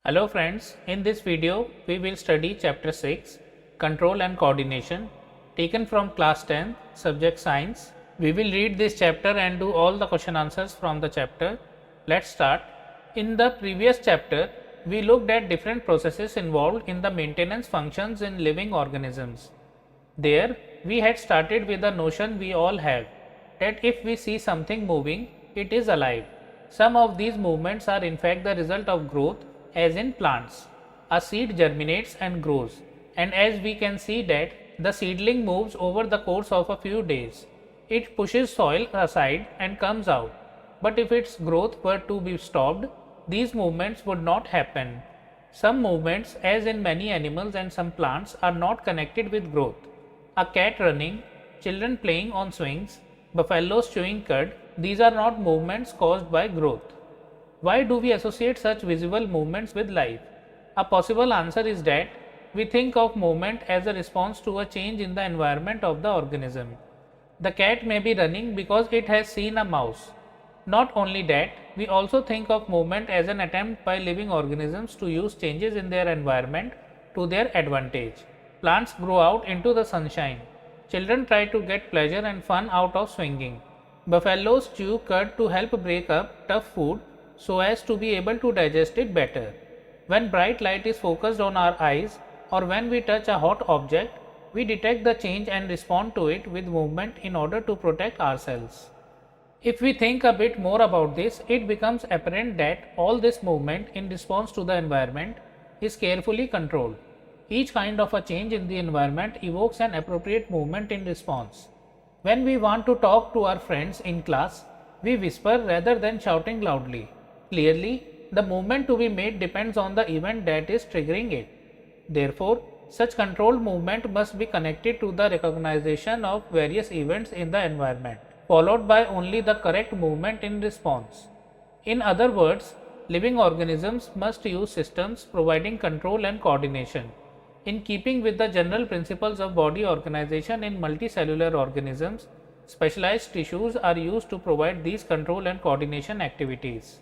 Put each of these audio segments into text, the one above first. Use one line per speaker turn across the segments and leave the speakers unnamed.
Hello friends, in this video we will study chapter 6 Control and Coordination taken from class 10 subject Science. We will read this chapter and do all the question answers from the chapter. Let's start. In the previous chapter we looked at different processes involved in the maintenance functions in living organisms. There we had started with the notion we all have that if we see something moving, it is alive. Some of these movements are in fact the result of growth, as in plants. A seed germinates and grows, and as we can see that the seedling moves over the course of a few days. It pushes soil aside and comes out, but if its growth were to be stopped, these movements would not happen. Some movements, as in many animals and some plants, are not connected with growth. A cat running, children playing on swings, buffaloes chewing cud, these are not movements caused by growth. Why do we associate such visible movements with life? A possible answer is that we think of movement as a response to a change in the environment of the organism. The cat may be running because it has seen a mouse. Not only that, we also think of movement as an attempt by living organisms to use changes in their environment to their advantage. Plants grow out into the sunshine. Children try to get pleasure and fun out of swinging. Buffaloes chew cud to help break up tough food so as to be able to digest it better. When bright light is focused on our eyes or when we touch a hot object, we detect the change and respond to it with movement in order to protect ourselves. If we think a bit more about this, it becomes apparent that all this movement in response to the environment is carefully controlled. Each kind of a change in the environment evokes an appropriate movement in response. When we want to talk to our friends in class, we whisper rather than shouting loudly. Clearly, the movement to be made depends on the event that is triggering it. Therefore, such controlled movement must be connected to the recognition of various events in the environment, followed by only the correct movement in response. In other words, living organisms must use systems providing control and coordination. In keeping with the general principles of body organization in multicellular organisms, specialized tissues are used to provide these control and coordination activities.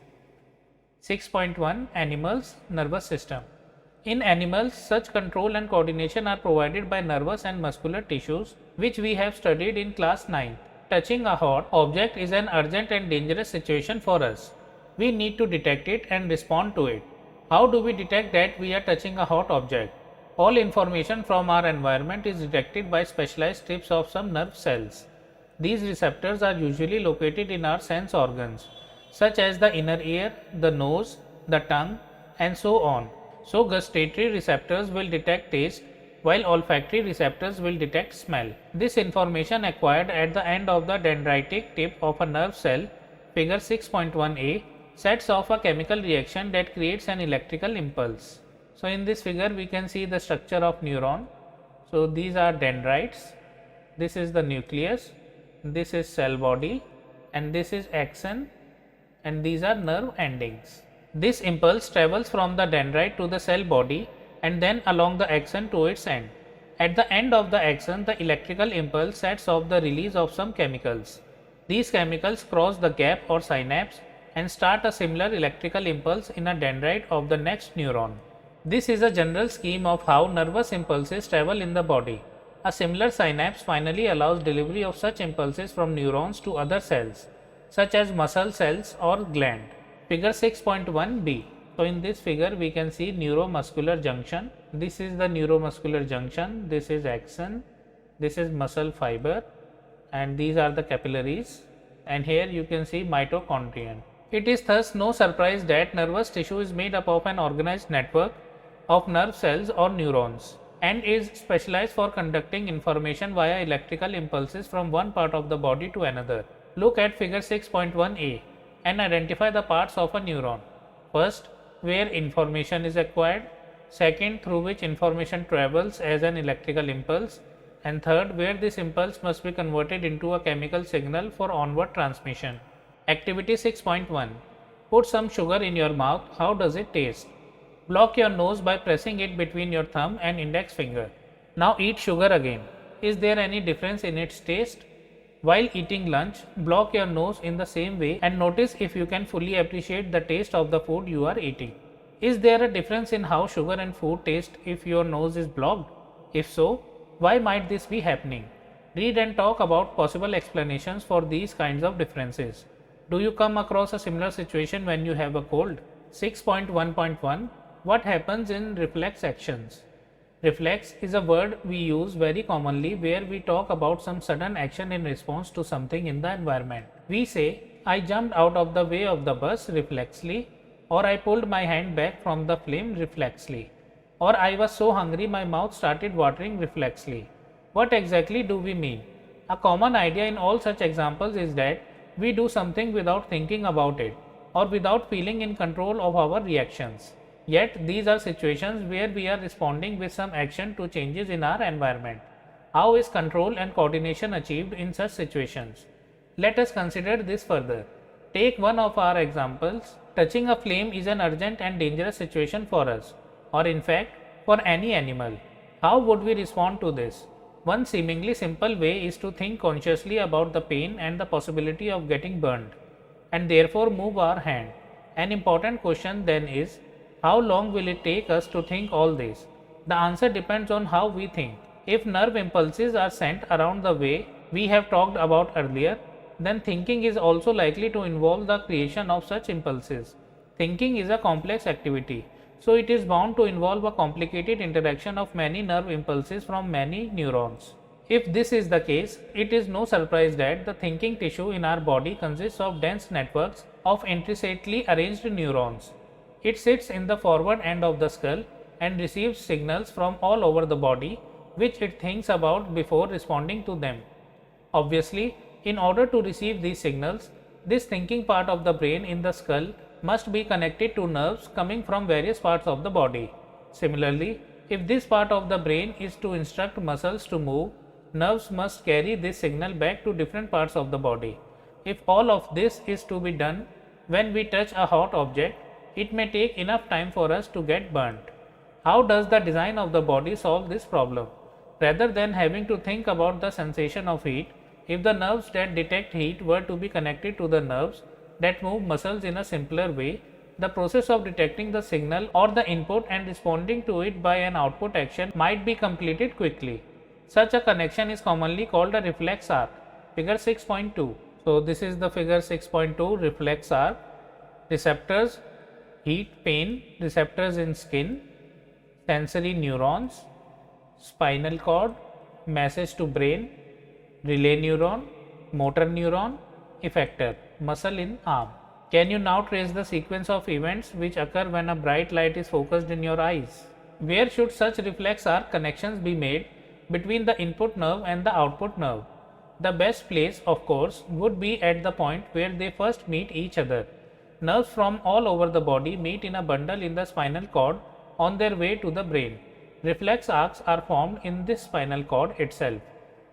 6.1 Animals, Nervous System. In animals, such control and coordination are provided by nervous and muscular tissues, which we have studied in class 9. Touching a hot object is an urgent and dangerous situation for us. We need to detect it and respond to it. How do we detect that we are touching a hot object? All information from our environment is detected by specialized strips of some nerve cells. These receptors are usually located in our sense organs, such as the inner ear, the nose, the tongue, and so on. So, gustatory receptors will detect taste, while olfactory receptors will detect smell. This information acquired at the end of the dendritic tip of a nerve cell, figure 6.1a, sets off a chemical reaction that creates an electrical impulse. So, in this figure we can see the structure of neuron. So, these are dendrites, this is the nucleus, this is cell body, and this is axon, and these are nerve endings. This impulse travels from the dendrite to the cell body and then along the axon to its end. At the end of the axon, the electrical impulse sets off the release of some chemicals. These chemicals cross the gap or synapse and start a similar electrical impulse in a dendrite of the next neuron. This is a general scheme of how nervous impulses travel in the body. A similar synapse finally allows delivery of such impulses from neurons to other cells, such as muscle cells or gland. Figure 6.1b. So, in this figure we can see neuromuscular junction. This is the neuromuscular junction, this is axon, this is muscle fiber, and these are the capillaries, and here you can see mitochondrion. It is thus no surprise that nervous tissue is made up of an organized network of nerve cells or neurons and is specialized for conducting information via electrical impulses from one part of the body to another. Look at figure 6.1a and identify the parts of a neuron. First, where information is acquired. Second, through which information travels as an electrical impulse. And third, where this impulse must be converted into a chemical signal for onward transmission. Activity 6.1. Put some sugar in your mouth. How does it taste? Block your nose by pressing it between your thumb and index finger. Now eat sugar again. Is there any difference in its taste? While eating lunch, block your nose in the same way and notice if you can fully appreciate the taste of the food you are eating. Is there a difference in how sugar and food taste if your nose is blocked? If so, why might this be happening? Read and talk about possible explanations for these kinds of differences. Do you come across a similar situation when you have a cold? 6.1.1 What happens in reflex actions? Reflex is a word we use very commonly where we talk about some sudden action in response to something in the environment. We say, I jumped out of the way of the bus reflexly, or I pulled my hand back from the flame reflexly, or I was so hungry my mouth started watering reflexly. What exactly do we mean? A common idea in all such examples is that we do something without thinking about it or without feeling in control of our reactions. Yet these are situations where we are responding with some action to changes in our environment. How is control and coordination achieved in such situations? Let us consider this further. Take one of our examples. Touching a flame is an urgent and dangerous situation for us, or in fact for any animal. How would we respond to this? One seemingly simple way is to think consciously about the pain and the possibility of getting burned, and therefore move our hand. An important question then is, how long will it take us to think all this? The answer depends on how we think. If nerve impulses are sent around the way we have talked about earlier, then thinking is also likely to involve the creation of such impulses. Thinking is a complex activity, so it is bound to involve a complicated interaction of many nerve impulses from many neurons. If this is the case, it is no surprise that the thinking tissue in our body consists of dense networks of intricately arranged neurons. It sits in the forward end of the skull and receives signals from all over the body, which it thinks about before responding to them. Obviously, in order to receive these signals, this thinking part of the brain in the skull must be connected to nerves coming from various parts of the body. Similarly, if this part of the brain is to instruct muscles to move, nerves must carry this signal back to different parts of the body. If all of this is to be done when we touch a hot object, it may take enough time for us to get burnt. How does the design of the body solve this problem? Rather than having to think about the sensation of heat, if the nerves that detect heat were to be connected to the nerves that move muscles in a simpler way, the process of detecting the signal or the input and responding to it by an output action might be completed quickly. Such a connection is commonly called a reflex arc. Figure 6.2. So this is the figure 6.2 reflex arc. Receptors, heat, pain, receptors in skin, sensory neurons, spinal cord, message to brain, relay neuron, motor neuron, effector, muscle in arm. Can you now trace the sequence of events which occur when a bright light is focused in your eyes? Where should such reflex arc connections be made between the input nerve and the output nerve? The best place, of course, would be at the point where they first meet each other. Nerves from all over the body meet in a bundle in the spinal cord on their way to the brain. Reflex arcs are formed in this spinal cord itself.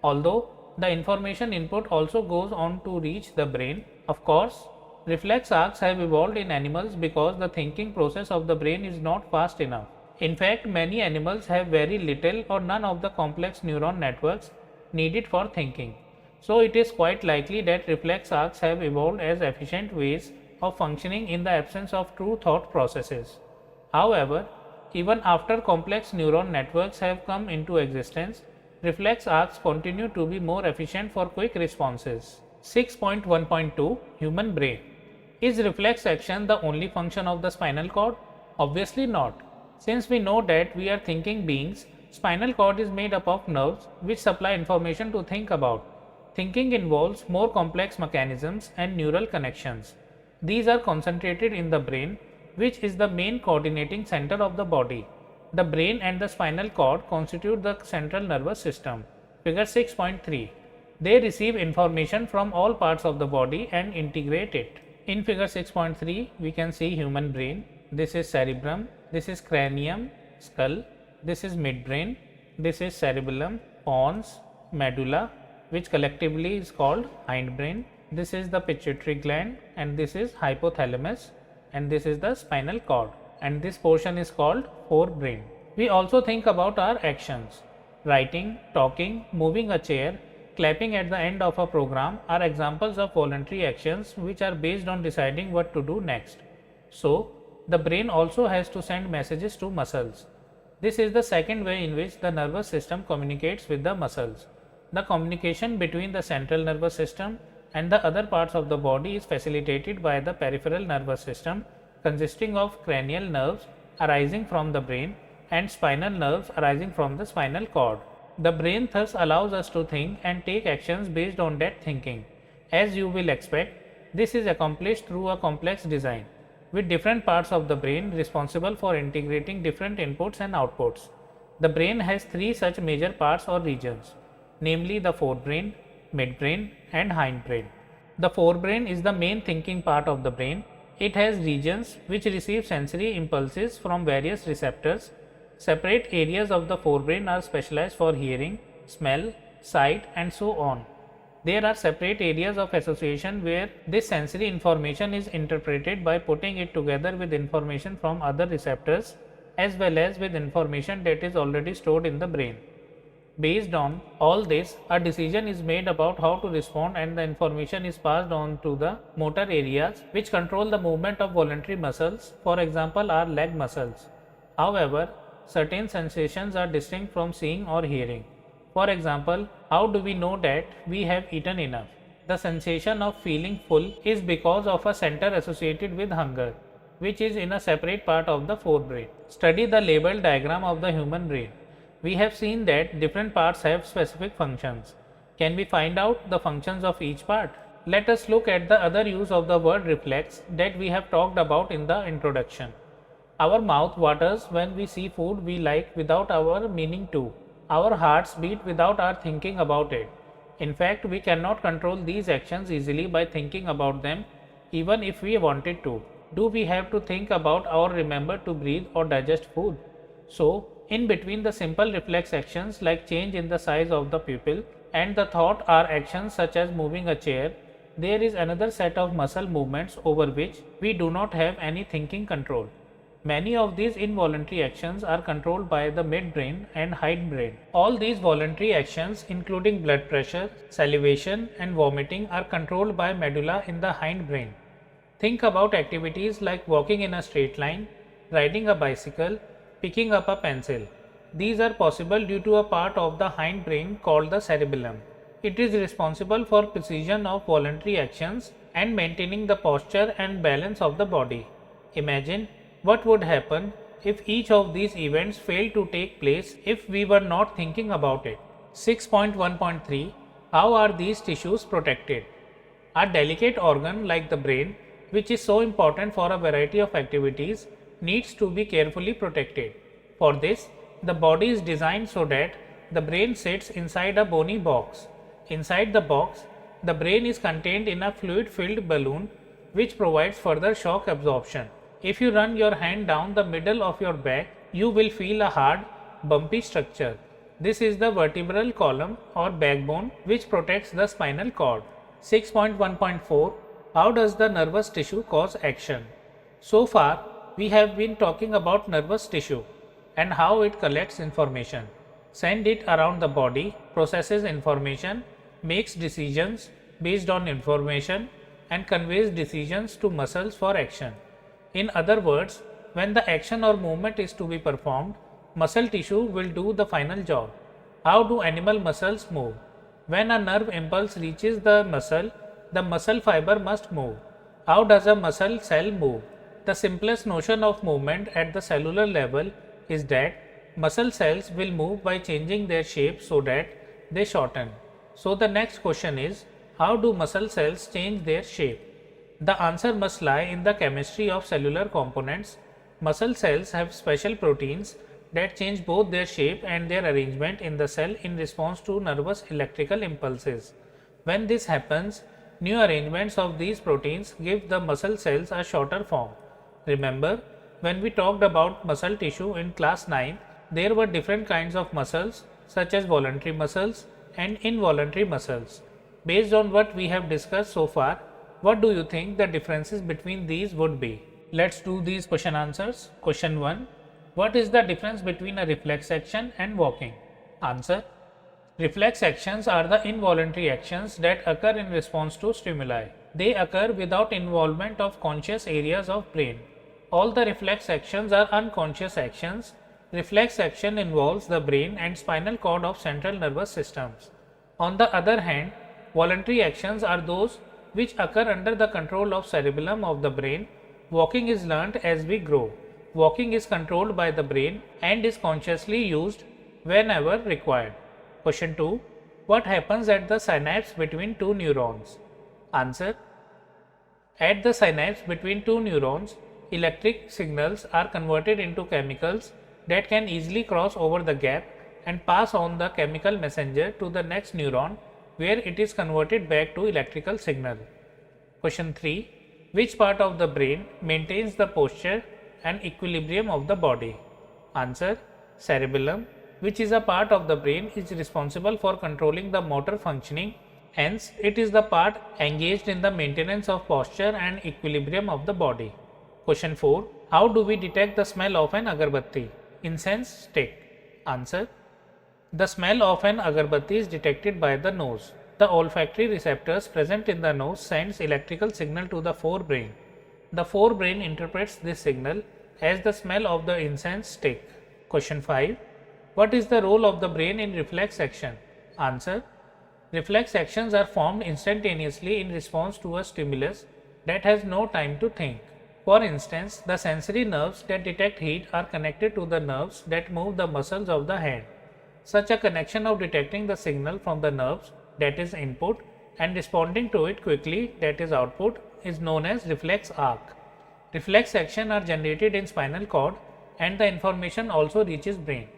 Although the information input also goes on to reach the brain, of course, reflex arcs have evolved in animals because the thinking process of the brain is not fast enough. In fact, many animals have very little or none of the complex neuron networks needed for thinking. So it is quite likely that reflex arcs have evolved as efficient ways of functioning in the absence of true thought processes. However, even after complex neuron networks have come into existence, reflex arcs continue to be more efficient for quick responses. 6.1.2 Human brain. Is reflex action the only function of the spinal cord? Obviously not. Since we know that we are thinking beings, spinal cord is made up of nerves which supply information to think about. Thinking involves more complex mechanisms and neural connections. These are concentrated in the brain, which is the main coordinating center of the body. The brain and the spinal cord constitute the central nervous system. Figure 6.3. They receive information from all parts of the body and integrate it. In figure 6.3, we can see human brain. This is cerebrum, this is cranium, skull, this is midbrain, this is cerebellum, pons, medulla, which collectively is called hindbrain. This is the pituitary gland, and this is hypothalamus, and this is the spinal cord, and this portion is called forebrain. We also think about our actions. Writing, talking, moving a chair, clapping at the end of a program are examples of voluntary actions which are based on deciding what to do next. So, the brain also has to send messages to muscles. This is the second way in which the nervous system communicates with the muscles. The communication between the central nervous system and the other parts of the body is facilitated by the peripheral nervous system, consisting of cranial nerves arising from the brain and spinal nerves arising from the spinal cord. The brain thus allows us to think and take actions based on that thinking. As you will expect, this is accomplished through a complex design, with different parts of the brain responsible for integrating different inputs and outputs. The brain has three such major parts or regions, namely the forebrain, midbrain and hindbrain. The forebrain is the main thinking part of the brain. It has regions which receive sensory impulses from various receptors. Separate areas of the forebrain are specialized for hearing, smell, sight and so on. There are separate areas of association where this sensory information is interpreted by putting it together with information from other receptors as well as with information that is already stored in the brain. Based on all this, a decision is made about how to respond and the information is passed on to the motor areas which control the movement of voluntary muscles, for example our leg muscles. However, certain sensations are distinct from seeing or hearing. For example, how do we know that we have eaten enough? The sensation of feeling full is because of a center associated with hunger, which is in a separate part of the forebrain. Study the labeled diagram of the human brain. We have seen that different parts have specific functions. Can we find out the functions of each part? Let us look at the other use of the word reflex that we have talked about in the introduction. Our mouth waters when we see food we like without our meaning to. Our hearts beat without our thinking about it. In fact, we cannot control these actions easily by thinking about them, even if we wanted to. Do we have to think about or remember to breathe or digest food? So, in between the simple reflex actions like change in the size of the pupil and the thought are actions such as moving a chair, there is another set of muscle movements over which we do not have any thinking control. Many of these involuntary actions are controlled by the midbrain and hindbrain. All these voluntary actions, including blood pressure, salivation, and vomiting, are controlled by medulla in the hindbrain. Think about activities like walking in a straight line, riding a bicycle, picking up a pencil. These are possible due to a part of the hindbrain called the cerebellum. It is responsible for precision of voluntary actions and maintaining the posture and balance of the body. Imagine what would happen if each of these events failed to take place if we were not thinking about it. 6.1.3 How are these tissues protected? A delicate organ like the brain, which is so important for a variety of activities, needs to be carefully protected. For this, the body is designed so that the brain sits inside a bony box. Inside the box, the brain is contained in a fluid-filled balloon which provides further shock absorption. If you run your hand down the middle of your back, you will feel a hard, bumpy structure. This is the vertebral column or backbone which protects the spinal cord. 6.1.4 How does the nervous tissue cause action? So far, we have been talking about nervous tissue and how it collects information, sends it around the body, processes information, makes decisions based on information, and conveys decisions to muscles for action. In other words, when the action or movement is to be performed, muscle tissue will do the final job. How do animal muscles move? When a nerve impulse reaches the muscle fiber must move. How does a muscle cell move? The simplest notion of movement at the cellular level is that muscle cells will move by changing their shape so that they shorten. So the next question is, how do muscle cells change their shape? The answer must lie in the chemistry of cellular components. Muscle cells have special proteins that change both their shape and their arrangement in the cell in response to nervous electrical impulses. When this happens, new arrangements of these proteins give the muscle cells a shorter form. Remember, when we talked about muscle tissue in class 9, there were different kinds of muscles such as voluntary muscles and involuntary muscles. Based on what we have discussed so far, what do you think the differences between these would be? Let's do these question answers. Question 1. What is the difference between a reflex action and walking? Answer. Reflex actions are the involuntary actions that occur in response to stimuli. They occur without involvement of conscious areas of brain. All the reflex actions are unconscious actions. Reflex action involves the brain and spinal cord of central nervous systems. On the other hand, voluntary actions are those which occur under the control of cerebellum of the brain. Walking is learnt as we grow. Walking is controlled by the brain and is consciously used whenever required. Question 2. What happens at the synapse between two neurons? Answer. At the synapse between two neurons, electric signals are converted into chemicals that can easily cross over the gap and pass on the chemical messenger to the next neuron, where it is converted back to electrical signal. Question 3. Which part of the brain maintains the posture and equilibrium of the body? Answer. Cerebellum, which is a part of the brain, is responsible for controlling the motor functioning. Hence, it is the part engaged in the maintenance of posture and equilibrium of the body. Question 4. How do we detect the smell of an agarbatti? Incense stick. Answer. The smell of an agarbatti is detected by the nose. The olfactory receptors present in the nose sends electrical signal to the forebrain. The forebrain interprets this signal as the smell of the incense stick. Question 5. What is the role of the brain in reflex action? Answer. Reflex actions are formed instantaneously in response to a stimulus that has no time to think. For instance, the sensory nerves that detect heat are connected to the nerves that move the muscles of the hand. Such a connection of detecting the signal from the nerves, that is input, and responding to it quickly, that is output, is known as reflex arc. Reflex action are generated in spinal cord and the information also reaches brain.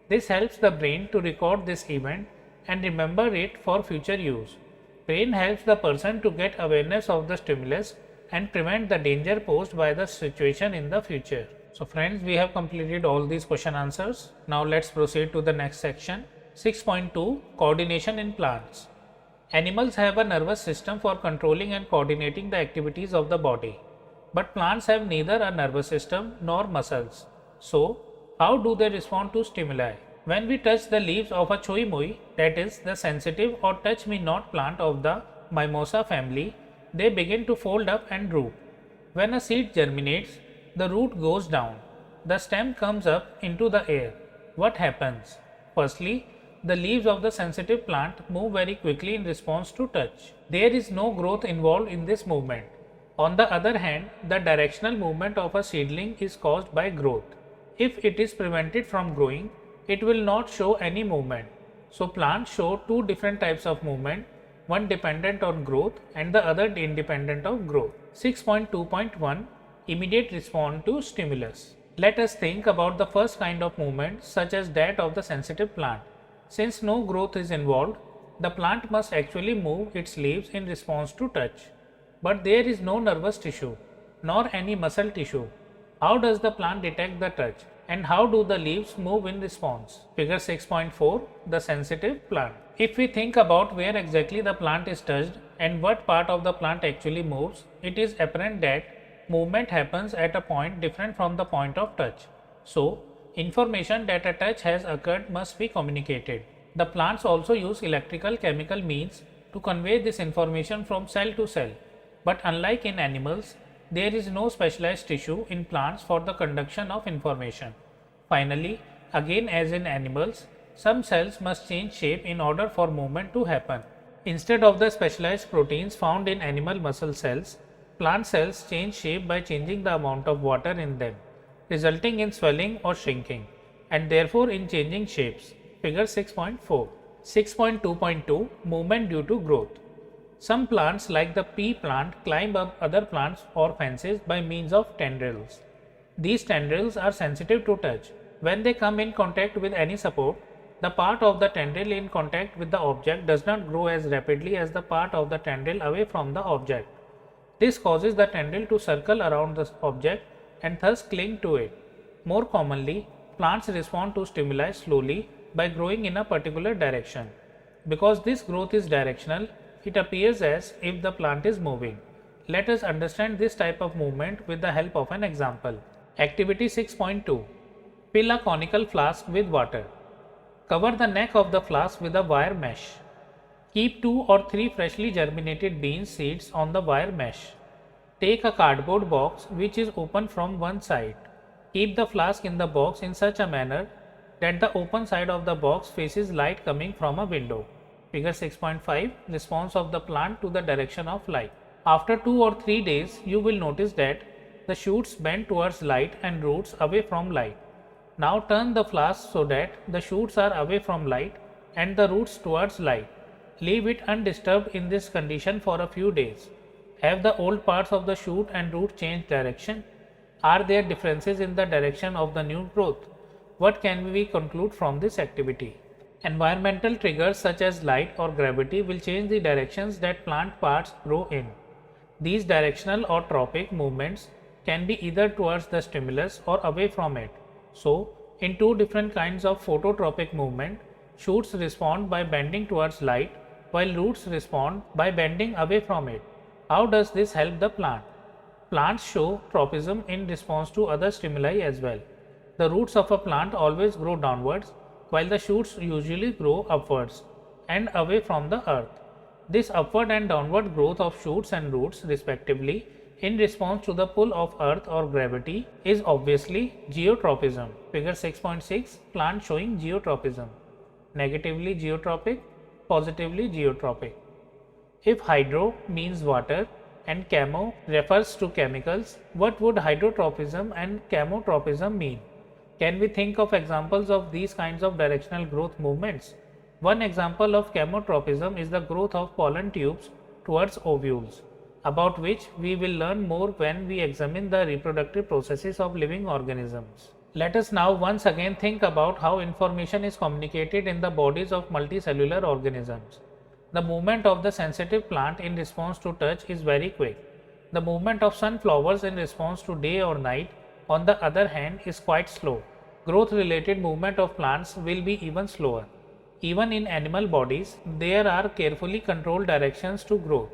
This helps the brain to record this event and remember it for future use. Brain helps the person to get awareness of the stimulus and prevent the danger posed by the situation in the future. So friends, we have completed all these question answers. Now let's proceed to the next section. 6.2 Coordination in plants. Animals have a nervous system for controlling and coordinating the activities of the body. But plants have neither a nervous system nor muscles. So, how do they respond to stimuli? When we touch the leaves of a choi mui, that is the sensitive or touch me not plant of the mimosa family, they begin to fold up and root. When a seed germinates, the root goes down. The stem comes up into the air. What happens? Firstly, the leaves of the sensitive plant move very quickly in response to touch. There is no growth involved in this movement. On the other hand, the directional movement of a seedling is caused by growth. If it is prevented from growing, it will not show any movement. So plants show two different types of movement, one dependent on growth and the other independent of growth. 6.2.1 Immediate response to stimulus. Let us think about the first kind of movement, such as that of the sensitive plant. Since no growth is involved, the plant must actually move its leaves in response to touch. But there is no nervous tissue, nor any muscle tissue. How does the plant detect the touch? And how do the leaves move in response? Figure 6.4 The sensitive plant. If we think about where exactly the plant is touched and what part of the plant actually moves, it is apparent that movement happens at a point different from the point of touch. So, information that a touch has occurred must be communicated. The plants also use electrical chemical means to convey this information from cell to cell. But unlike in animals, there is no specialized tissue in plants for the conduction of information. Finally, again as in animals, some cells must change shape in order for movement to happen. Instead of the specialized proteins found in animal muscle cells, plant cells change shape by changing the amount of water in them, resulting in swelling or shrinking, and therefore in changing shapes. Figure 6.4. 6.2.2 Movement due to growth. Some plants like the pea plant climb up other plants or fences by means of tendrils. These tendrils are sensitive to touch. When they come in contact with any support, the part of the tendril in contact with the object does not grow as rapidly as the part of the tendril away from the object. This causes the tendril to circle around the object and thus cling to it. More commonly, plants respond to stimuli slowly by growing in a particular direction. Because this growth is directional, it appears as if the plant is moving. Let us understand this type of movement with the help of an example. Activity 6.2. Fill a conical flask with water. Cover the neck of the flask with a wire mesh. Keep 2 or 3 freshly germinated bean seeds on the wire mesh. Take a cardboard box which is open from one side. Keep the flask in the box in such a manner that the open side of the box faces light coming from a window. Figure 6.5 Response of the plant to the direction of light. After 2 or 3 days, you will notice that the shoots bend towards light and roots away from light. Now turn the flask so that the shoots are away from light and the roots towards light. Leave it undisturbed in this condition for a few days. Have the old parts of the shoot and root changed direction? Are there differences in the direction of the new growth? What can we conclude from this activity? Environmental triggers such as light or gravity will change the directions that plant parts grow in. These directional or tropic movements can be either towards the stimulus or away from it. So, in two different kinds of phototropic movement, shoots respond by bending towards light while roots respond by bending away from it. How does this help the plant? Plants show tropism in response to other stimuli as well. The roots of a plant always grow downwards while the shoots usually grow upwards and away from the earth. This upward and downward growth of shoots and roots respectively in response to the pull of earth or gravity is obviously geotropism. Figure 6.6 Plant showing geotropism. Negatively geotropic, positively geotropic. If hydro means water and chemo refers to chemicals, what would hydrotropism and chemotropism mean? Can we think of examples of these kinds of directional growth movements? One example of chemotropism is the growth of pollen tubes towards ovules, about which we will learn more when we examine the reproductive processes of living organisms. Let us now once again think about how information is communicated in the bodies of multicellular organisms. The movement of the sensitive plant in response to touch is very quick. The movement of sunflowers in response to day or night, on the other hand, is quite slow. Growth-related movement of plants will be even slower. Even in animal bodies, there are carefully controlled directions to growth.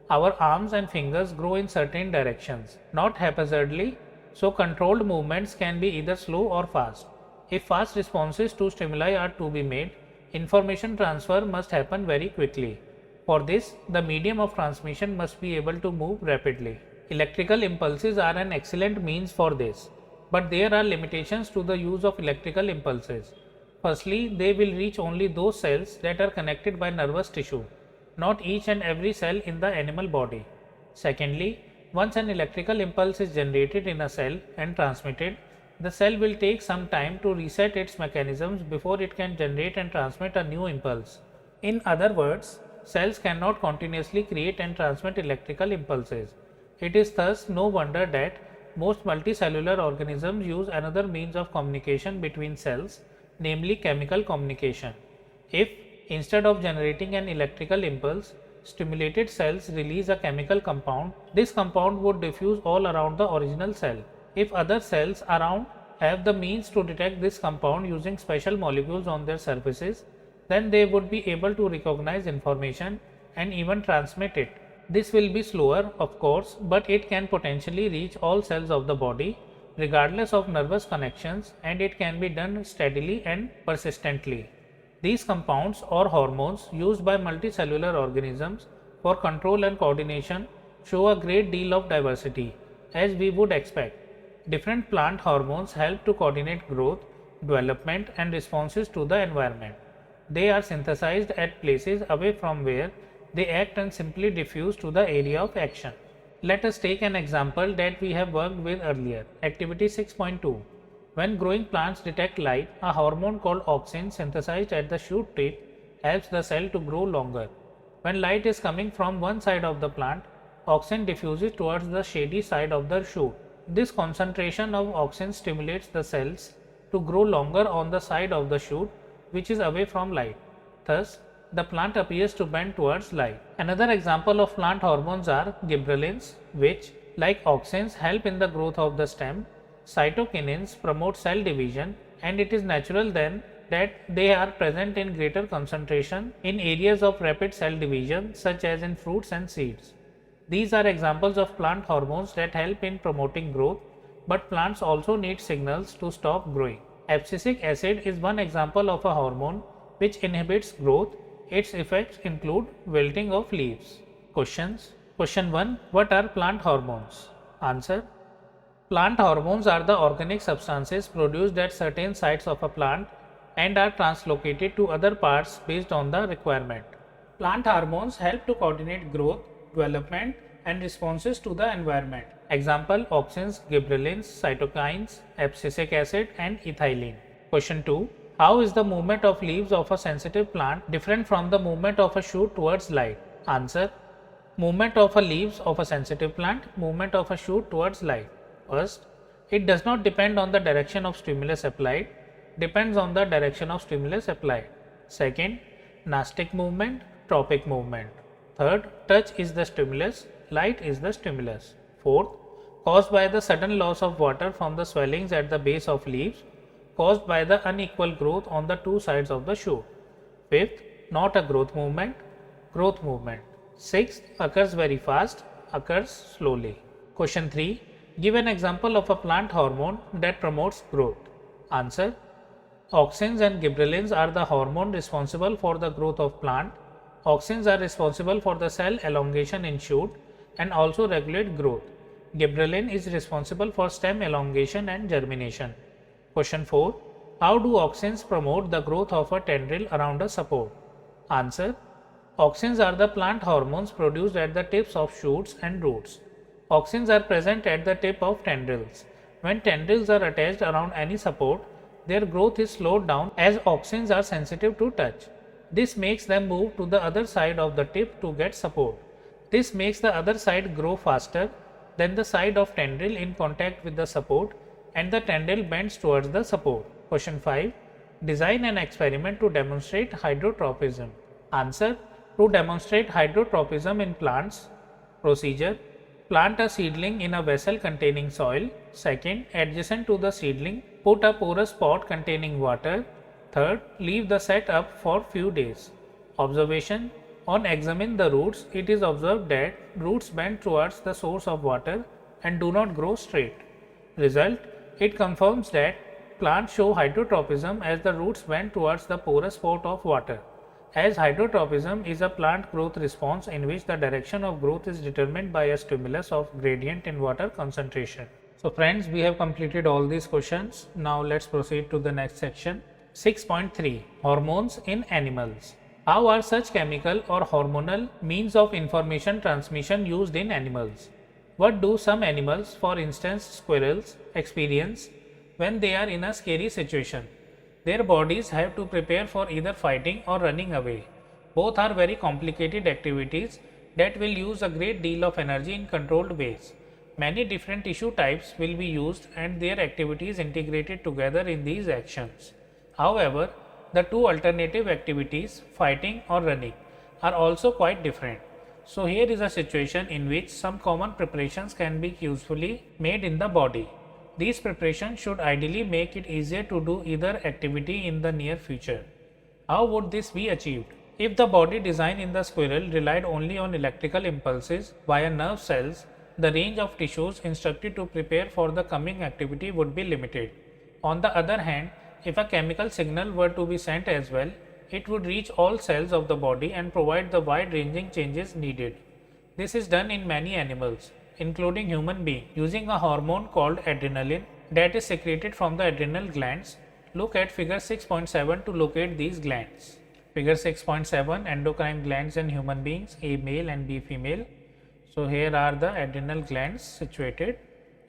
Our arms and fingers grow in certain directions, not haphazardly, so controlled movements can be either slow or fast. If fast responses to stimuli are to be made, information transfer must happen very quickly. For this, the medium of transmission must be able to move rapidly. Electrical impulses are an excellent means for this, but there are limitations to the use of electrical impulses. Firstly, they will reach only those cells that are connected by nervous tissue, not each and every cell in the animal body. Secondly, once an electrical impulse is generated in a cell and transmitted, the cell will take some time to reset its mechanisms before it can generate and transmit a new impulse. In other words, cells cannot continuously create and transmit electrical impulses. It is thus no wonder that most multicellular organisms use another means of communication between cells, namely chemical communication. If, instead of generating an electrical impulse, stimulated cells release a chemical compound, this compound would diffuse all around the original cell. If other cells around have the means to detect this compound using special molecules on their surfaces, then they would be able to recognize information and even transmit it. This will be slower, of course, but it can potentially reach all cells of the body, regardless of nervous connections, and it can be done steadily and persistently. These compounds or hormones used by multicellular organisms for control and coordination show a great deal of diversity, as we would expect. Different plant hormones help to coordinate growth, development, and responses to the environment. They are synthesized at places away from where they act and simply diffuse to the area of action. Let us take an example that we have worked with earlier. Activity 6.2. When growing plants detect light, a hormone called auxins synthesized at the shoot tip helps the cell to grow longer. When light is coming from one side of the plant, auxin diffuses towards the shady side of the shoot. This concentration of auxins stimulates the cells to grow longer on the side of the shoot which is away from light. Thus, the plant appears to bend towards light. Another example of plant hormones are gibberellins, which, like auxins, help in the growth of the stem. Cytokinins promote cell division, and it is natural then that they are present in greater concentration in areas of rapid cell division such as in fruits and seeds. These are examples of plant hormones that help in promoting growth, but plants also need signals to stop growing. Abscisic acid is one example of a hormone which inhibits growth. Its effects include wilting of leaves. Questions: Question 1. What are plant hormones? Answer. Plant hormones are the organic substances produced at certain sites of a plant and are translocated to other parts based on the requirement. Plant hormones help to coordinate growth, development, and responses to the environment. Example: auxins, gibberellins, cytokines, abscisic acid, and ethylene. Question 2. How is the movement of leaves of a sensitive plant different from the movement of a shoot towards light? Answer. Movement of a leaves of a sensitive plant, movement of a shoot towards light. First, it does not depend on the direction of stimulus applied, depends on the direction of stimulus applied. Second, nastic movement, tropic movement. Third, touch is the stimulus, light is the stimulus. Fourth, caused by the sudden loss of water from the swellings at the base of leaves, caused by the unequal growth on the two sides of the shoot. Fifth, not a growth movement, growth movement. Sixth, occurs very fast, occurs slowly. Question 3. Give an example of a plant hormone that promotes growth. Answer. Auxins and gibberellins are the hormone responsible for the growth of plant. Auxins are responsible for the cell elongation in shoot and also regulate growth. Gibberellin is responsible for stem elongation and germination. Question 4. How do auxins promote the growth of a tendril around a support? Answer. Auxins are the plant hormones produced at the tips of shoots and roots. Auxins are present at the tip of tendrils. When tendrils are attached around any support, their growth is slowed down as auxins are sensitive to touch. This makes them move to the other side of the tip to get support. This makes the other side grow faster than the side of tendril in contact with the support, and the tendril bends towards the support. Question 5. Design an experiment to demonstrate hydrotropism. Answer. To demonstrate hydrotropism in plants. Procedure. Plant a seedling in a vessel containing soil. Second, adjacent to the seedling, put a porous pot containing water. Third, leave the set up for few days. Observation. On examining the roots, it is observed that roots bend towards the source of water and do not grow straight. Result. It confirms that plants show hydrotropism as the roots bend towards the porous pot of water. As hydrotropism is a plant growth response in which the direction of growth is determined by a stimulus of gradient in water concentration. So friends, we have completed all these questions. Now let's proceed to the next section. 6.3. Hormones in animals. How are such chemical or hormonal means of information transmission used in animals? What do some animals, for instance squirrels, experience when they are in a scary situation? Their bodies have to prepare for either fighting or running away. Both are very complicated activities that will use a great deal of energy in controlled ways. Many different tissue types will be used and their activities integrated together in these actions. However, the two alternative activities, fighting or running, are also quite different. So here is a situation in which some common preparations can be usefully made in the body. These preparations should ideally make it easier to do either activity in the near future. How would this be achieved? If the body design in the squirrel relied only on electrical impulses via nerve cells, the range of tissues instructed to prepare for the coming activity would be limited. On the other hand, if a chemical signal were to be sent as well, it would reach all cells of the body and provide the wide-ranging changes needed. This is done in many animals, including human beings, using a hormone called adrenaline that is secreted from the adrenal glands. Look at figure 6.7 to locate these glands. Figure 6.7, endocrine glands in human beings, A male and B female. So here are the adrenal glands situated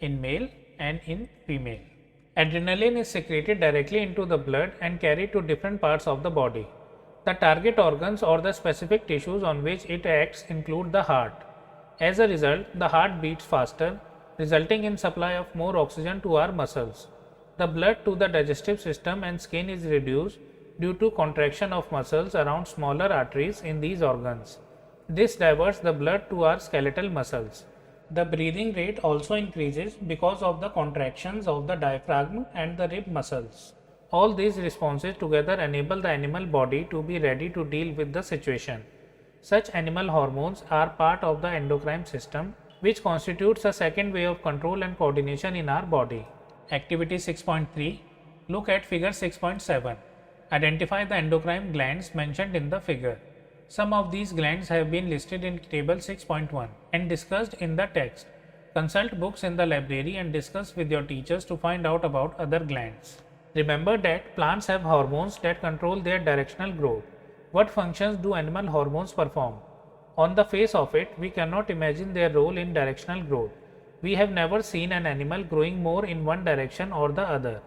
in male and in female. Adrenaline is secreted directly into the blood and carried to different parts of the body. The target organs or the specific tissues on which it acts include the heart. As a result, the heart beats faster, resulting in supply of more oxygen to our muscles. The blood to the digestive system and skin is reduced due to contraction of muscles around smaller arteries in these organs. This diverts the blood to our skeletal muscles. The breathing rate also increases because of the contractions of the diaphragm and the rib muscles. All these responses together enable the animal body to be ready to deal with the situation. Such animal hormones are part of the endocrine system, which constitutes a second way of control and coordination in our body. Activity 6.3. Look at figure 6.7. Identify the endocrine glands mentioned in the figure. Some of these glands have been listed in table 6.1 and discussed in the text. Consult books in the library and discuss with your teachers to find out about other glands. Remember that plants have hormones that control their directional growth. What functions do animal hormones perform? On the face of it, we cannot imagine their role in directional growth. We have never seen an animal growing more in one direction or the other,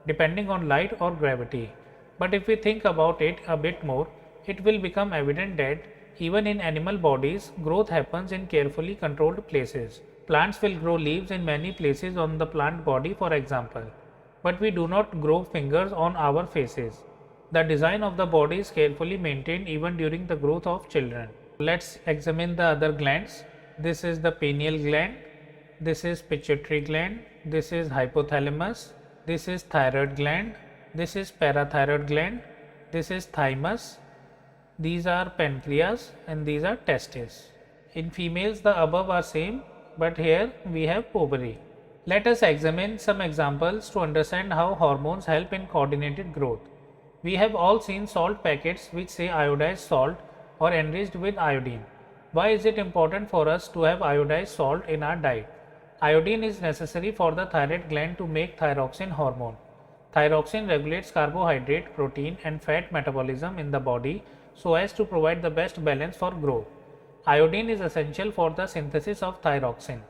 depending on light or gravity. But if we think about it a bit more, it will become evident that even in animal bodies, growth happens in carefully controlled places. Plants will grow leaves in many places on the plant body, for example, but we do not grow fingers on our faces. The design of the body is carefully maintained even during the growth of children. Let's examine the other glands. This is the pineal gland, this is pituitary gland, this is hypothalamus, this is thyroid gland, this is parathyroid gland, this is thymus, these are pancreas, and these are testes. In females the above are same, but here we have ovary. Let us examine some examples to understand how hormones help in coordinated growth. We have all seen salt packets which say iodized salt or enriched with iodine. Why is it important for us to have iodized salt in our diet? Iodine is necessary for the thyroid gland to make thyroxine hormone. Thyroxine regulates carbohydrate, protein and fat metabolism in the body so as to provide the best balance for growth. Iodine is essential for the synthesis of thyroxine.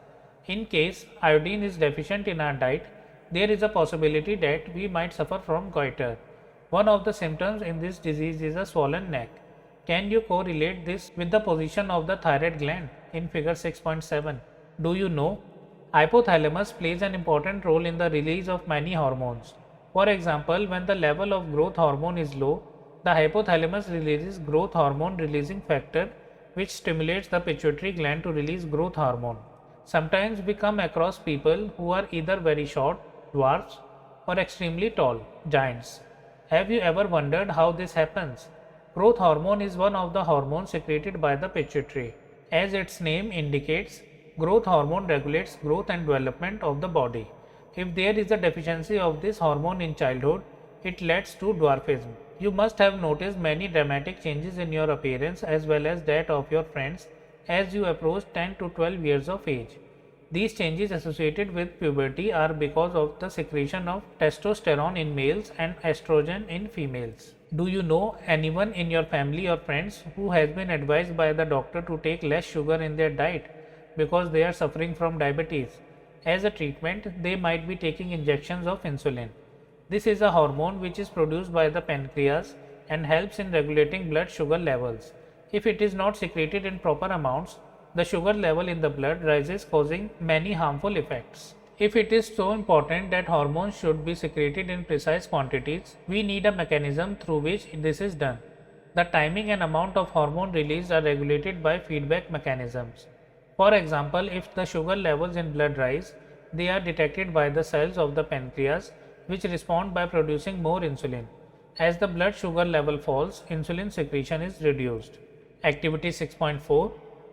In case iodine is deficient in our diet, there is a possibility that we might suffer from goiter. One of the symptoms in this disease is a swollen neck. Can you correlate this with the position of the thyroid gland in figure 6.7? Do you know? Hypothalamus plays an important role in the release of many hormones. For example, when the level of growth hormone is low, the hypothalamus releases growth hormone releasing factor, which stimulates the pituitary gland to release growth hormone. Sometimes we come across people who are either very short, dwarfs, or extremely tall, giants. Have you ever wondered how this happens? Growth hormone is one of the hormones secreted by the pituitary. As its name indicates, growth hormone regulates growth and development of the body. If there is a deficiency of this hormone in childhood, it leads to dwarfism. You must have noticed many dramatic changes in your appearance as well as that of your friends as you approach 10 to 12 years of age. These changes associated with puberty are because of the secretion of testosterone in males and estrogen in females. Do you know anyone in your family or friends who has been advised by the doctor to take less sugar in their diet because they are suffering from diabetes? As a treatment, they might be taking injections of insulin. This is a hormone which is produced by the pancreas and helps in regulating blood sugar levels. If it is not secreted in proper amounts, the sugar level in the blood rises, causing many harmful effects. If it is so important that hormones should be secreted in precise quantities, we need a mechanism through which this is done. The timing and amount of hormone released are regulated by feedback mechanisms. For example, if the sugar levels in blood rise, they are detected by the cells of the pancreas, which respond by producing more insulin. As the blood sugar level falls, insulin secretion is reduced. Activity 6.4.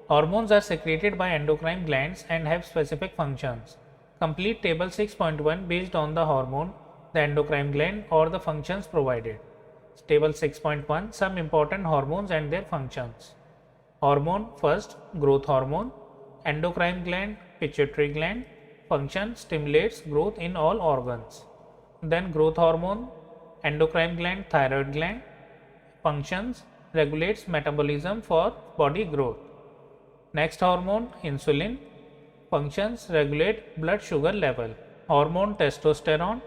Hormones are secreted by endocrine glands and have specific functions. Complete table 6.1 based on the hormone, the endocrine gland or the functions provided. Table 6.1 Some important hormones and their functions. Hormone first, growth hormone. Endocrine gland, pituitary gland. Function stimulates growth in all organs. Then growth hormone, endocrine gland, thyroid gland. Functions regulates metabolism for body growth. Next hormone, insulin. Functions regulate blood sugar level. Hormone testosterone,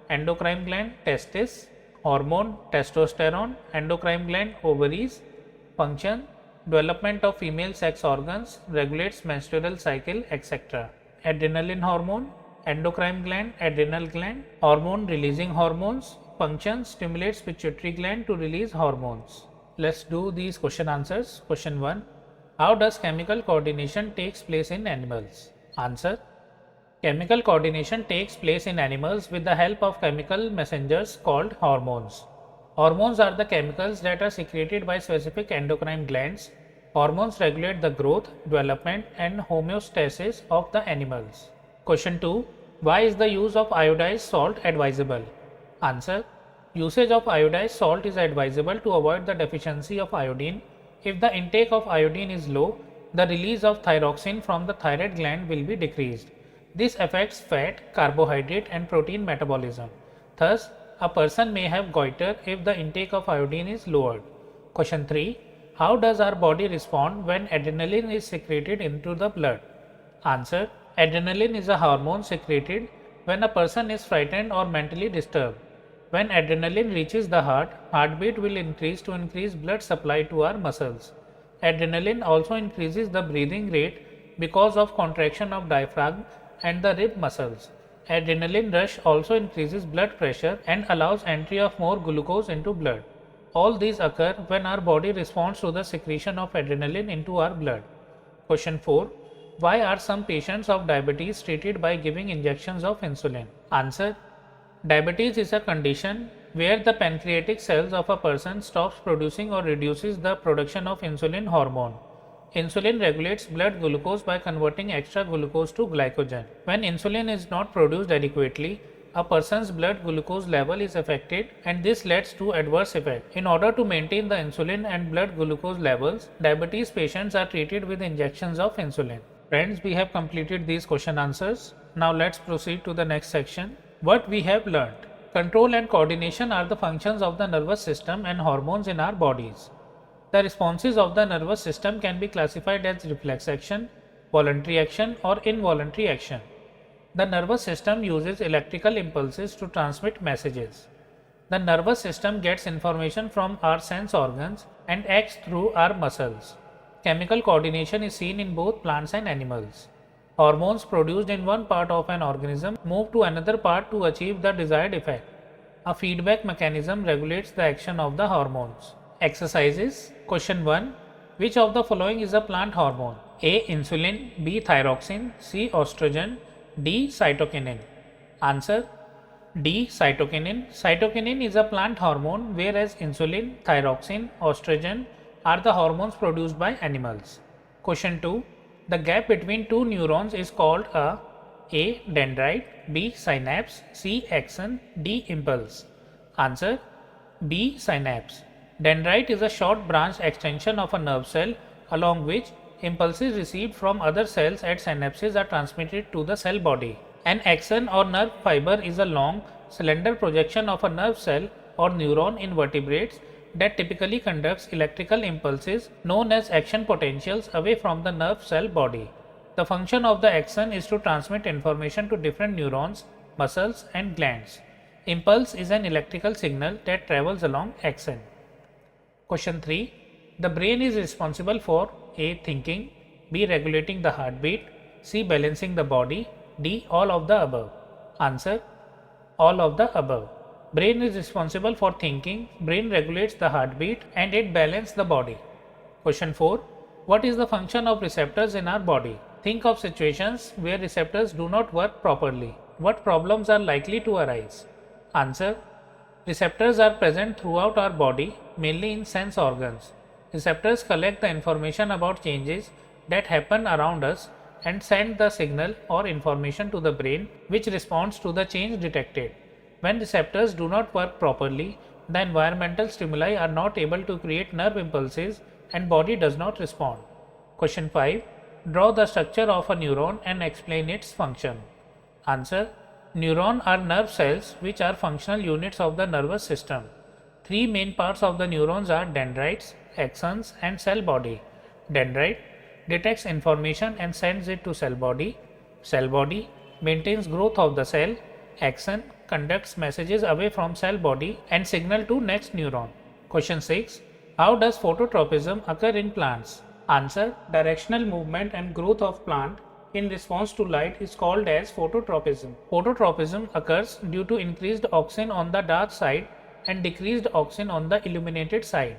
endocrine gland, testis. Hormone testosterone, endocrine gland, ovaries. Function development of female sex organs, regulates menstrual cycle, etc. Adrenaline hormone, endocrine gland, adrenal gland, hormone releasing hormones. Function stimulates pituitary gland to release hormones. Let's do these question answers. Question 1. How does chemical coordination takes place in animals? Answer. Chemical coordination takes place in animals with the help of chemical messengers called hormones. Hormones are the chemicals that are secreted by specific endocrine glands. Hormones regulate the growth, development and homeostasis of the animals. Question 2. Why is the use of iodized salt advisable? Answer. Usage of iodized salt is advisable to avoid the deficiency of iodine If the intake of iodine is low, the release of thyroxine from the thyroid gland will be decreased. This affects fat, carbohydrate and protein metabolism. Thus, a person may have goiter if the intake of iodine is lowered. Question 3. How does our body respond when adrenaline is secreted into the blood? Answer. Adrenaline is a hormone secreted when a person is frightened or mentally disturbed. When adrenaline reaches the heart, heartbeat will increase to increase blood supply to our muscles. Adrenaline also increases the breathing rate because of contraction of diaphragm and the rib muscles. Adrenaline rush also increases blood pressure and allows entry of more glucose into blood. All these occur when our body responds to the secretion of adrenaline into our blood. Question 4. Why are some patients of diabetes treated by giving injections of insulin? Answer. Diabetes is a condition where the pancreatic cells of a person stops producing or reduces the production of insulin hormone. Insulin regulates blood glucose by converting extra glucose to glycogen. When insulin is not produced adequately, a person's blood glucose level is affected and this leads to adverse effects. In order to maintain the insulin and blood glucose levels, diabetes patients are treated with injections of insulin. Friends, we have completed these question answers. Now let's proceed to the next section. What we have learned. Control and coordination are the functions of the nervous system and hormones in our bodies. The responses of the nervous system can be classified as reflex action, voluntary action or involuntary action. The nervous system uses electrical impulses to transmit messages. The nervous system gets information from our sense organs and acts through our muscles. Chemical coordination is seen in both plants and animals. Hormones produced in one part of an organism move to another part to achieve the desired effect. A feedback mechanism regulates the action of the hormones. Exercises. Question 1. Which of the following is a plant hormone? A. Insulin, B. Thyroxine, C. Estrogen, D. Cytokinin. Answer. D. Cytokinin. Cytokinin is a plant hormone, whereas insulin, thyroxine, estrogen are the hormones produced by animals. Question 2. The gap between two neurons is called a dendrite, B. synapse, C. axon, D. impulse. Answer. B. synapse. Dendrite is a short branch extension of a nerve cell along which impulses received from other cells at synapses are transmitted to the cell body. An axon or nerve fiber is a long, slender projection of a nerve cell or neuron in vertebrates that typically conducts electrical impulses known as action potentials away from the nerve cell body. The function of the axon is to transmit information to different neurons, muscles and glands. Impulse is an electrical signal that travels along axon. Question 3. The brain is responsible for A. Thinking, B. Regulating the heartbeat, C. Balancing the body, D. All of the above. Answer. All of the above. Brain is responsible for thinking, brain regulates the heartbeat and it balances the body. Question 4. What is the function of receptors in our body? Think of situations where receptors do not work properly. What problems are likely to arise? Answer. Receptors are present throughout our body, mainly in sense organs. Receptors collect the information about changes that happen around us and send the signal or information to the brain, which responds to the change detected. When receptors do not work properly, the environmental stimuli are not able to create nerve impulses and body does not respond. Question 5. Draw the structure of a neuron and explain its function. Answer. Neurons are nerve cells which are functional units of the nervous system. Three main parts of the neurons are dendrites, axons and cell body. Dendrite detects information and sends it to cell body. Cell body maintains growth of the cell. Axon conducts messages away from cell body and signal to next neuron. Question 6. How does phototropism occur in plants? Answer. Directional movement and growth of plant in response to light is called as phototropism. Phototropism occurs due to increased auxin on the dark side and decreased auxin on the illuminated side.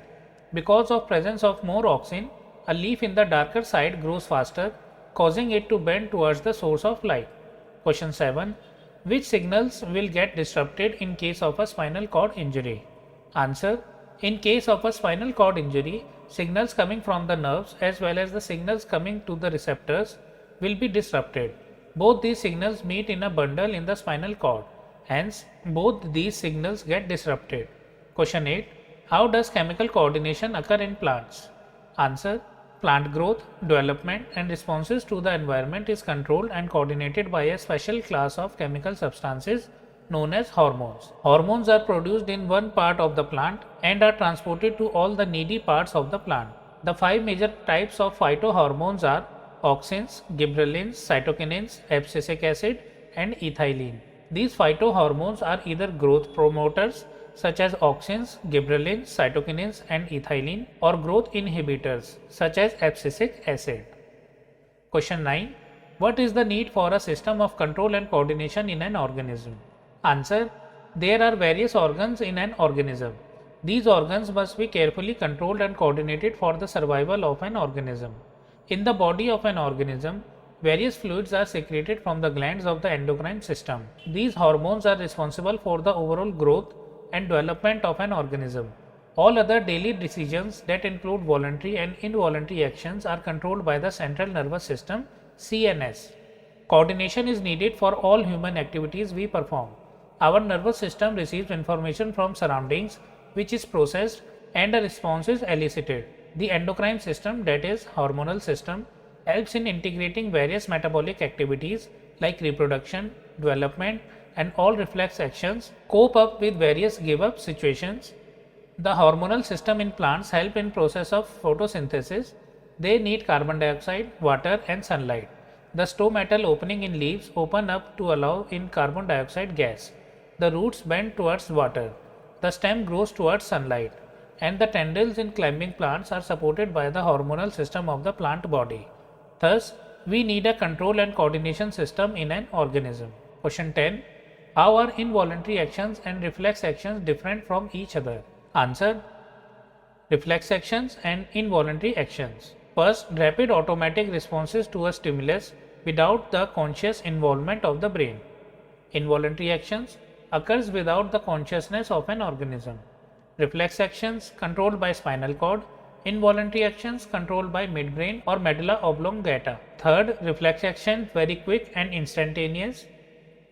Because of presence of more auxin, a leaf in the darker side grows faster, causing it to bend towards the source of light. Question 7. Which signals will get disrupted in case of a spinal cord injury? Answer. In case of a spinal cord injury, signals coming from the nerves as well as the signals coming to the receptors will be disrupted. Both these signals meet in a bundle in the spinal cord. Hence, both these signals get disrupted. Question 8. How does chemical coordination occur in plants? Answer. Plant growth, development and responses to the environment is controlled and coordinated by a special class of chemical substances known as hormones. Hormones are produced in one part of the plant and are transported to all the needy parts of the plant. The 5 major types of phytohormones are auxins, gibberellins, cytokinins, abscisic acid and ethylene. These phytohormones are either growth promoters such as auxins, gibberellins, cytokinins and ethylene, or growth inhibitors such as abscisic acid. Question 9. What is the need for a system of control and coordination in an organism? Answer. There are various organs in an organism. These organs must be carefully controlled and coordinated for the survival of an organism. In the body of an organism, various fluids are secreted from the glands of the endocrine system. These hormones are responsible for the overall growth and development of an organism. All other daily decisions that include voluntary and involuntary actions are controlled by the central nervous system (CNS). Coordination is needed for all human activities we perform. Our nervous system receives information from surroundings which is processed and a response is elicited. The endocrine system, that is hormonal system, helps in integrating various metabolic activities like reproduction, development and all reflex actions, cope up with various give up situations. The hormonal system in plants help in process of photosynthesis. They need carbon dioxide, water and sunlight. The stomatal opening in leaves open up to allow in carbon dioxide gas. The roots bend towards water. The stem grows towards sunlight. And the tendrils in climbing plants are supported by the hormonal system of the plant body. Thus, we need a control and coordination system in an organism. Question 10. How are involuntary actions and reflex actions different from each other? Answer. Reflex actions and involuntary actions. First, rapid automatic responses to a stimulus without the conscious involvement of the brain. Involuntary actions occurs without the consciousness of an organism. Reflex actions controlled by spinal cord. Involuntary actions controlled by midbrain or medulla oblongata. Third, reflex actions very quick and instantaneous.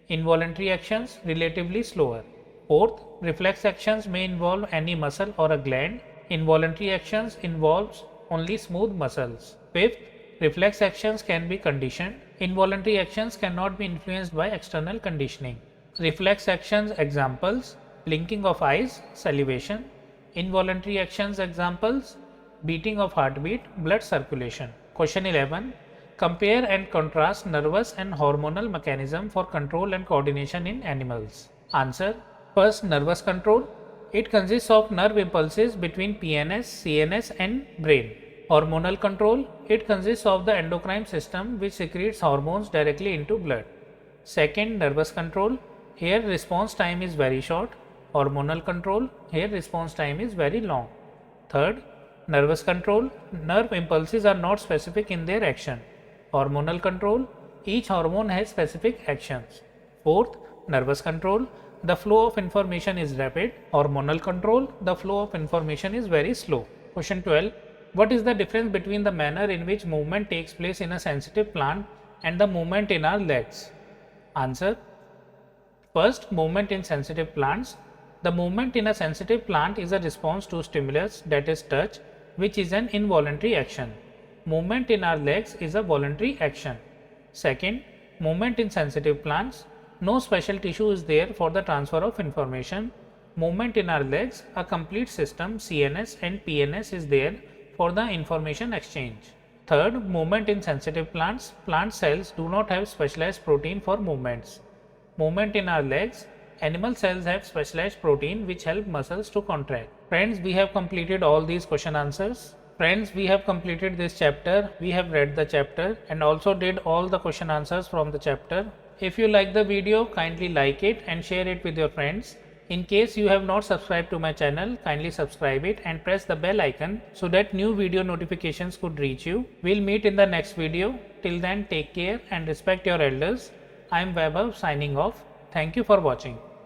Involuntary actions relatively slower. Fourth, reflex actions may involve any muscle or a gland. Involuntary actions involves only smooth muscles. Fifth, reflex actions can be conditioned. Involuntary actions cannot be influenced by external conditioning. Reflex actions examples: blinking of eyes, salivation. Involuntary actions examples: beating of heartbeat, blood circulation. Question 11. Compare and contrast nervous and hormonal mechanism for control and coordination in animals. Answer. First, nervous control. It consists of nerve impulses between PNS, CNS and brain. Hormonal control. It consists of the endocrine system which secretes hormones directly into blood. Second, nervous control. Here response time is very short. Hormonal control. Here response time is very long. Third, nervous control. Nerve impulses are not specific in their action. Hormonal control. Each hormone has specific actions. Fourth, nervous control. The flow of information is rapid. Hormonal control. The flow of information is very slow. Question 12. What is the difference between the manner in which movement takes place in a sensitive plant and the movement in our legs? Answer. First, movement in sensitive plants. The movement in a sensitive plant is a response to stimulus, that is touch, which is an involuntary action. Movement in our legs is a voluntary action. Second, movement in sensitive plants. No special tissue is there for the transfer of information. Movement in our legs, a complete system CNS and PNS is there for the information exchange. Third, movement in sensitive plants. Plant cells do not have specialized protein for movements. Movement in our legs. Animal cells have specialized protein which help muscles to contract. Friends, we have completed all these question answers. Friends, we have completed this chapter. We have read the chapter and also did all the question answers from the chapter. If you like the video, kindly like it and share it with your friends. In case you have not subscribed to my channel, kindly subscribe it and press the bell icon so that new video notifications could reach you. We'll meet in the next video. Till then, take care and respect your elders. I am Vaibhav signing off. Thank you for watching.